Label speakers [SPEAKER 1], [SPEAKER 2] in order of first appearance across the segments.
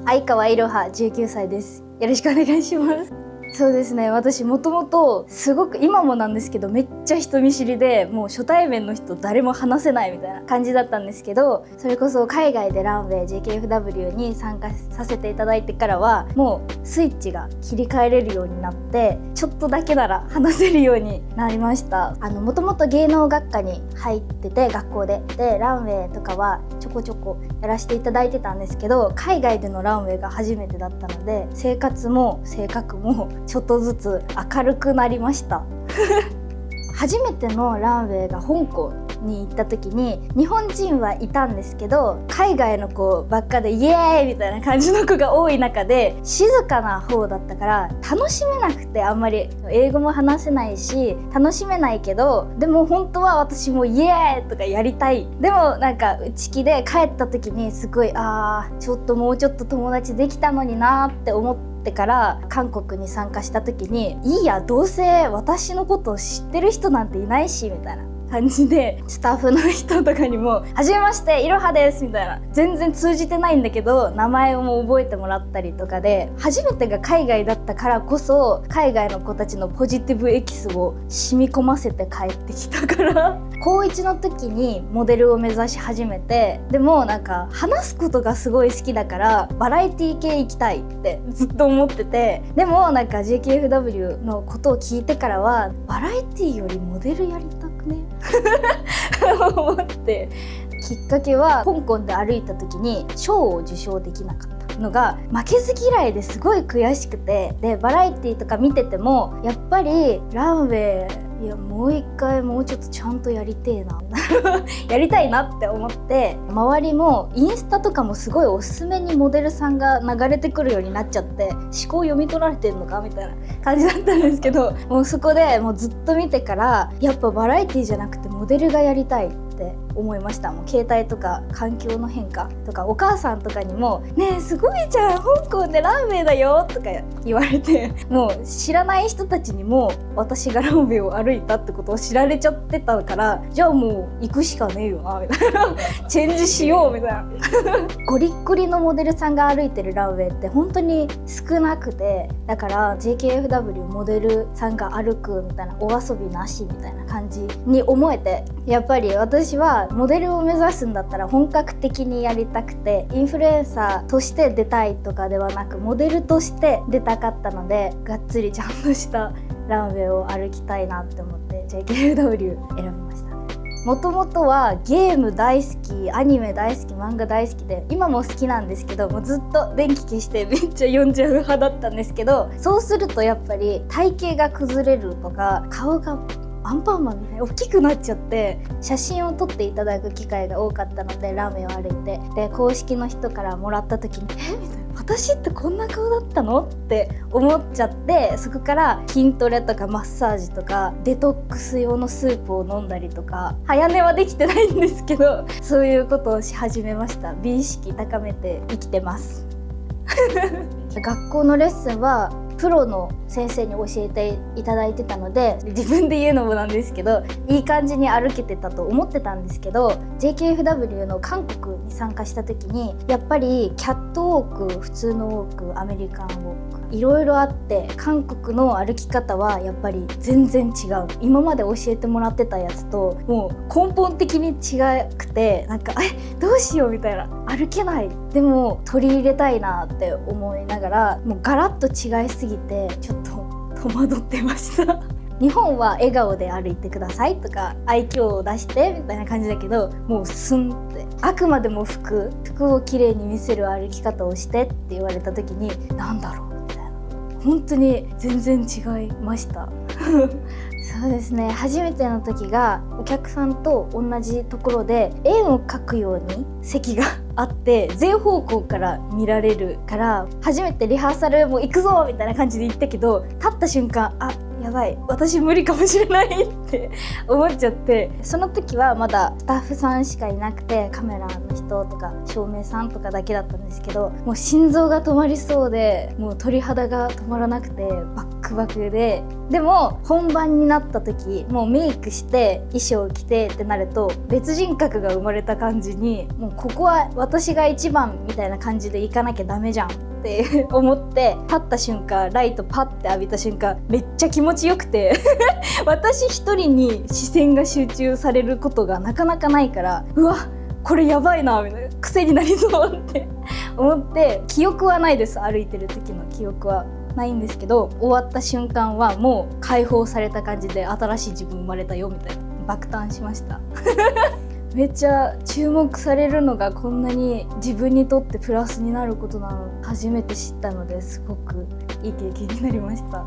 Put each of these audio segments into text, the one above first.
[SPEAKER 1] 相川いろは19歳です。よろしくお願いします。そうですね、私もともとすごく今もなんですけどめっちゃ人見知りで、もう初対面の人誰も話せないみたいな感じだったんですけど、それこそ海外でランウェイ JKFW に参加させていただいてからはもうスイッチが切り替えれるようになって、ちょっとだけなら話せるようになりました。もともと芸能学科に入ってて、学校でランウェイとかはちょこちょこやらせていただいてたんですけど、海外でのランウェイが初めてだったので、生活も性格もちょっとずつ明るくなりました初めてのランウェイが香港に行った時に日本人はいたんですけど、海外の子ばっかでイエーイみたいな感じの子が多い中で静かな方だったから楽しめなくて、あんまり英語も話せないし楽しめないけど、でも本当は私もイエーイとかやりたい。でもなんか内気で帰った時にすごいちょっともうちょっと友達できたのになって思ってから韓国に参加した時に、いいやどうせ私のことを知ってる人なんていないしみたいな感じで、スタッフの人とかにも「はじめましていろはです」みたいな、全然通じてないんだけど名前をも覚えてもらったりとかで、初めてが海外だったからこそ海外の子たちのポジティブエキスを染み込ませて帰ってきたから高1の時にモデルを目指し始めて、でもなんか話すことがすごい好きだからバラエティ系行きたいってずっと思ってて、でもなんか JKFW のことを聞いてからはバラエティよりモデルやりたくね思って、きっかけは香港で歩いた時に賞を受賞できなかったのが負けず嫌いですごい悔しくて、でバラエティとか見ててもやっぱりランウェイ、いやもう一回もうちょっとちゃんとやりてえなやりたいなって思って、周りもインスタとかもすごいおすすめにモデルさんが流れてくるようになっちゃって、思考読み取られてんのかみたいな感じだったんですけど、もうそこでもうずっと見てからやっぱバラエティじゃなくてモデルがやりたいって思いました。もう携帯とか環境の変化とか、お母さんとかにも「ねえすごいじゃん香港でランウェイだよ」とか言われて、もう知らない人たちにも私がランウェイを歩いたってことを知られちゃってたから、じゃあもう行くしかねえよなみたいなチェンジしようみたいなゴリッゴリのモデルさんが歩いてるランウェイって本当に少なくて、だから JKFW モデルさんが歩くみたいなお遊びなしみたいな感じに思えて、やっぱり私はモデルを目指すんだったら本格的にやりたくて、インフルエンサーとして出たいとかではなくモデルとして出たかったので、がっつりちゃんとしたランウェイを歩きたいなって思って JKFW 選びました。もともとはゲーム大好き、アニメ大好き、漫画大好きで今も好きなんですけど、もうずっと電気消してめっちゃ読んじゃう派だったんですけど、そうするとやっぱり体型が崩れるとか顔がアンパンマンみたいに大きくなっちゃって、写真を撮っていただく機会が多かったので、ラーメンを歩いてで公式の人からもらった時にみたいな、私ってこんな顔だったのって思っちゃって、そこから筋トレとかマッサージとかデトックス用のスープを飲んだりとか、早寝はできてないんですけどそういうことをし始めました。美意識高めて生きてます学校のレッスンはプロの先生に教えていただいてたので、自分で言うのもなんですけどいい感じに歩けてたと思ってたんですけど、 JKFW の韓国に参加した時にやっぱりキャットウォーク、普通のウォーク、アメリカンウォークいろいろあって、韓国の歩き方はやっぱり全然違う。今まで教えてもらってたやつともう根本的に違くて、なんかどうしようみたいな、歩けない、でも取り入れたいなって思いながら、もうガラッと違いすぎてちょっと戸惑ってました日本は笑顔で歩いてくださいとか愛嬌を出してみたいな感じだけど、もうスンって、あくまでも服をきれいに見せる歩き方をしてって言われた時に、なんだろうみたいな、本当に全然違いましたそうですね、初めての時がお客さんと同じところで円を描くように席があって全方向から見られるから、初めてリハーサルも行くぞみたいな感じで行ったけど、立った瞬間やばい私無理かもしれないって思っちゃって、その時はまだスタッフさんしかいなくてカメラの人トとか照明さんとかだけだったんですけど、もう心臓が止まりそうで、もう鳥肌が止まらなくてバックバクで、でも本番になった時もうメイクして衣装を着てってなると別人格が生まれた感じに、もうここは私が一番みたいな感じで行かなきゃダメじゃんって思って、立った瞬間ライトパッて浴びた瞬間めっちゃ気持ちよくて私一人に視線が集中されることがなかなかないから、うわこれやばいなみたいな、癖になりそうって思って、記憶はないです。歩いてる時の記憶はないんですけど、終わった瞬間はもう解放された感じで、新しい自分生まれたよみたいな、爆誕しましためっちゃ注目されるのがこんなに自分にとってプラスになることなの初めて知ったので、すごくいい経験になりました。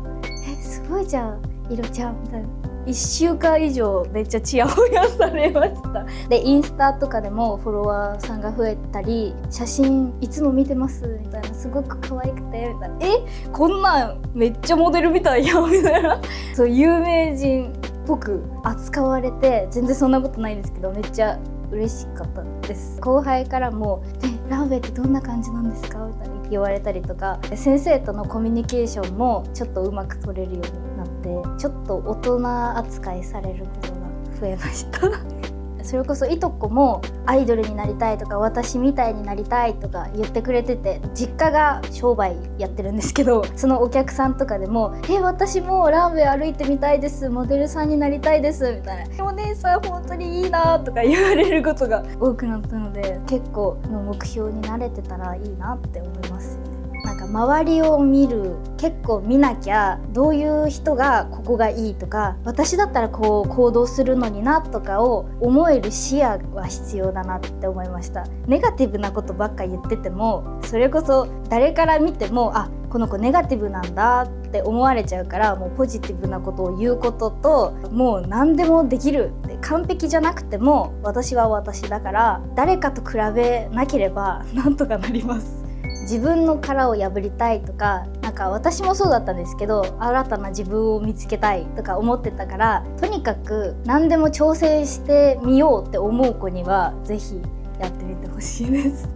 [SPEAKER 1] すごいじゃんいろちゃんみたいな。1週間以上めっちゃチヤホヤされました。でインスタとかでもフォロワーさんが増えたり、写真いつも見てますみたいな、すごく可愛くてみたいな、こんなんめっちゃモデルみたいやんみたいなそう有名人っぽく扱われて、全然そんなことないんですけど、めっちゃ嬉しかったです。後輩からもランウェイってどんな感じなんですかみたいな言われたりとか、先生とのコミュニケーションもちょっとうまく取れるようになって、ちょっと大人扱いされることが増えましたそれこそいとこもアイドルになりたいとか私みたいになりたいとか言ってくれてて、実家が商売やってるんですけど、そのお客さんとかでも私もランウェイ歩いてみたいです、モデルさんになりたいですみたいな、お姉さん本当にいいなとか言われることが多くなったので、結構もう目標に慣れてたらいいなって思いますよね。なんか周りを見る、結構見なきゃ、どういう人がここがいいとか、私だったらこう行動するのになとかを思える視野は必要だなって思いました。ネガティブなことばっか言ってても、それこそ誰から見てもこの子ネガティブなんだって思われちゃうから、もうポジティブなことを言うことと、もう何でもできるって、完璧じゃなくても私は私だから、誰かと比べなければなんとかなります。自分の殻を破りたいとか、なんか私もそうだったんですけど、新たな自分を見つけたいとか思ってたから、とにかく何でも挑戦してみようって思う子にはぜひやってみてほしいです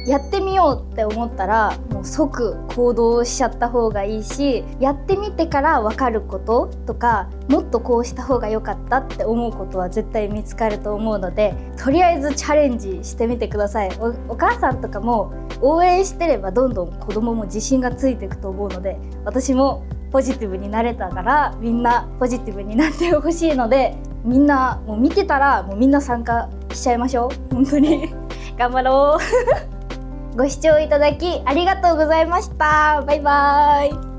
[SPEAKER 1] やってみようって思ったらもう即行動しちゃった方がいいし、やってみてから分かることとか、もっとこうした方が良かったって思うことは絶対見つかると思うので、とりあえずチャレンジしてみてください。お母さんとかも応援してればどんどん子供も自信がついていくと思うので、私もポジティブになれたからみんなポジティブになってほしいので、みんなもう見てたらもうみんな参加しちゃいましょう。本当に頑張ろうご視聴いただきありがとうございました。バイバーイ。